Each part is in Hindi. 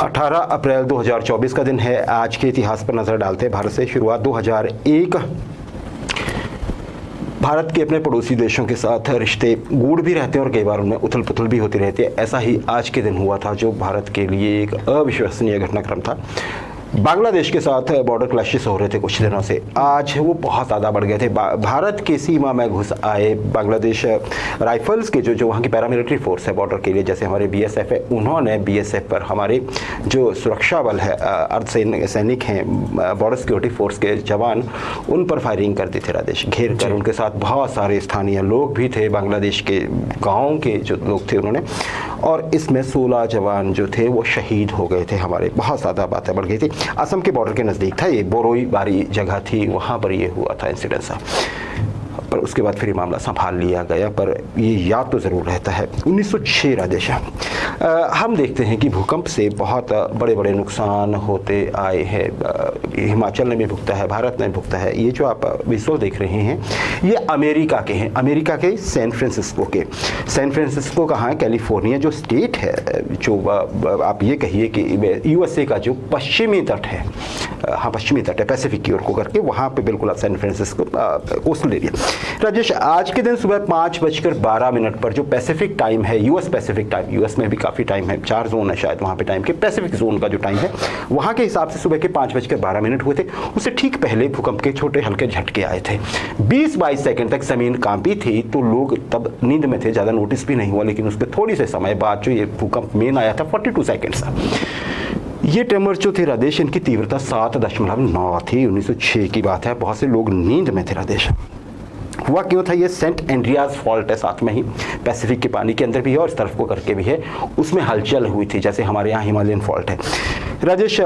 18 अप्रैल 2024 का दिन है। आज के इतिहास पर नज़र डालते हैं। भारत से शुरुआत 2001। भारत के अपने पड़ोसी देशों के साथ रिश्ते गूढ़ भी रहते हैं और कई बार उनमें उथल पुथल भी होती रहती है। ऐसा ही आज के दिन हुआ था जो भारत के लिए एक अविश्वसनीय घटनाक्रम था। बांग्लादेश के साथ बॉर्डर क्लैशेस हो रहे थे कुछ दिनों से, आज वो बहुत ज़्यादा बढ़ गए थे। भारत की सीमा में घुस आए बांग्लादेश राइफल्स के जो वहाँ की पैरामिलिट्री फोर्स है बॉर्डर के लिए, जैसे हमारे बीएसएफ है, उन्होंने बीएसएफ पर हमारे जो सुरक्षा बल है, अर्धसैनिक हैं, बॉर्डर सिक्योरिटी फोर्स के जवान, उन पर फायरिंग कर दी थी। राजेश घेर कर उनके साथ बहुत सारे स्थानीय लोग भी थे, बांग्लादेश के गाँव के जो लोग थे उन्होंने, और इसमें 16 जवान जो थे वो शहीद हो गए थे हमारे। बहुत ज़्यादा बातें बढ़ गई थी। असम के बॉर्डर के नज़दीक था ये, बोरोई बारी जगह थी, वहाँ पर ये हुआ था इंसिडेंट सा। पर उसके बाद फिर ये मामला संभाल लिया गया, पर ये याद तो ज़रूर रहता है। 1906 राजेश, हम देखते हैं कि भूकंप से बहुत बड़े बड़े नुकसान होते आए हैं। हिमाचल ने भी भुगता है, भारत ने भुगता है। ये जो आप विजुअल देख रहे हैं ये अमेरिका के हैं, अमेरिका के सैन फ्रांसिस्को के। सैन फ्रांसिस्को कहाँ है? कैलिफोर्निया जो स्टेट है, जो आप ये कहिए कि यूएसए का जो पश्चिमी तट है, हाँ पश्चिमी तट है, पैसिफिक की ओर को करके, वहाँ पे बिल्कुल आप San Francisco coastal area. Rajesh, आज के दिन सुबह 5:12 पर जो पैसिफिक टाइम है, यूएस पैसिफिक टाइम, यूएस में भी काफ़ी टाइम है, 4 जोन है शायद वहाँ पे टाइम के, पैसिफिक जोन का जो टाइम है वहाँ के हिसाब से सुबह के 5:12 हुए थे। उससे ठीक पहले भूकंप के छोटे हल्के झटके आए थे। 20-22 सेकंड तक ज़मीन कांपी थी, तो लोग तब नींद में थे, ज़्यादा नोटिस भी नहीं हुआ। लेकिन उसके थोड़ी से समय बाद जो ये भूकंप मेन आया था 42 सेकेंड का, ये ट्रेमर जो थे राजेश, इनकी तीव्रता 7.9 थी। 1906 की बात है। बहुत से लोग नींद में थे राजेश। हुआ क्यों था? ये सेंट एंड्रियाज फॉल्ट है, साथ में ही पैसिफिक के पानी के अंदर भी है और इस तरफ को करके भी है, उसमें हलचल हुई थी, जैसे हमारे यहाँ हिमालयन फॉल्ट है। राजेश,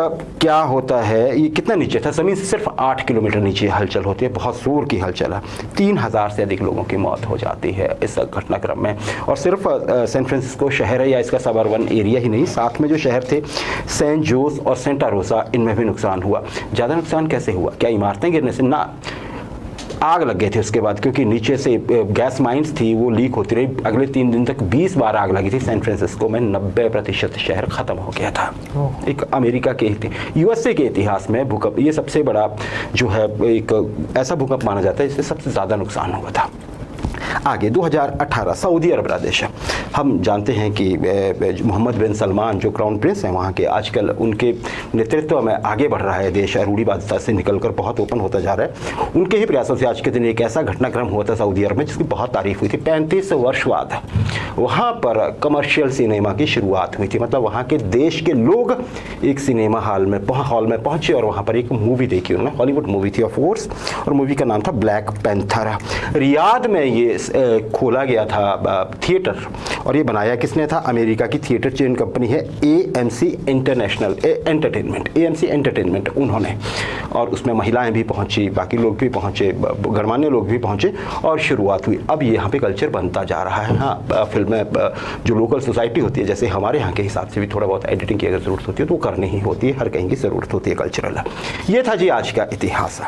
क्या होता है, ये कितना नीचे था? ज़मीन से सिर्फ 8 किलोमीटर नीचे हलचल होती है, बहुत जोर की हलचल है। 3000 से अधिक लोगों की मौत हो जाती है इस घटनाक्रम में। और सिर्फ सैन फ्रांसिस्को शहर है या इसका सबअर्बन एरिया ही नहीं, साथ में जो शहर थे सेंट जोस और सेंटा रोसा, इनमें भी नुकसान हुआ। ज़्यादा नुकसान कैसे हुआ? क्या इमारतें गिरने से? ना, आग लग गए थे उसके बाद, क्योंकि नीचे से गैस माइंस थी, वो लीक होती रही। अगले 3 दिन तक 20 बार आग लगी थी। सैन फ्रांसिस्को में 90% शहर ख़त्म हो गया था। एक अमेरिका के यूएसए के इतिहास में भूकंप ये सबसे बड़ा जो है, एक ऐसा भूकंप माना जाता है जिससे सबसे ज़्यादा नुकसान हुआ था। आगे 2018 सऊदी अरब राजेश, हम जानते हैं कि मोहम्मद बिन सलमान जो क्राउन प्रिंस हैं वहाँ के, आजकल उनके नेतृत्व में आगे बढ़ रहा है देश, रूढ़िवादिता से निकलकर बहुत ओपन होता जा रहा है। उनके ही प्रयासों से आज के दिन एक ऐसा घटनाक्रम हुआ था सऊदी अरब में जिसकी बहुत तारीफ हुई थी। 35 वर्ष बाद वहाँ पर कमर्शियल सिनेमा की शुरुआत हुई थी। मतलब वहाँ के देश के लोग एक सिनेमा हॉल में पहुँचे और वहाँ पर एक मूवी देखी उन्होंने। हॉलीवुड मूवी थी ऑफ कोर्स, और मूवी का नाम था ब्लैक पैंथर। रियाद में ये खोला गया था थिएटर, और ये बनाया किसने था? अमेरिका की थिएटर चेन कंपनी है AMC इंटरनेशनल एंटरटेनमेंट, उन्होंने। और उसमें महिलाएं भी पहुंची, बाकी लोग भी पहुंचे, गणमान्य लोग भी पहुंचे, और शुरुआत हुई। अब यहाँ पे कल्चर बनता जा रहा है। हाँ, फिल्में जो लोकल सोसाइटी होती है, जैसे हमारे यहाँ के हिसाब से भी थोड़ा बहुत एडिटिंग की अगर ज़रूरत होती है तो वो करनी ही होती है, हर कहीं की ज़रूरत होती है कल्चरल। ये था जी आज का इतिहास।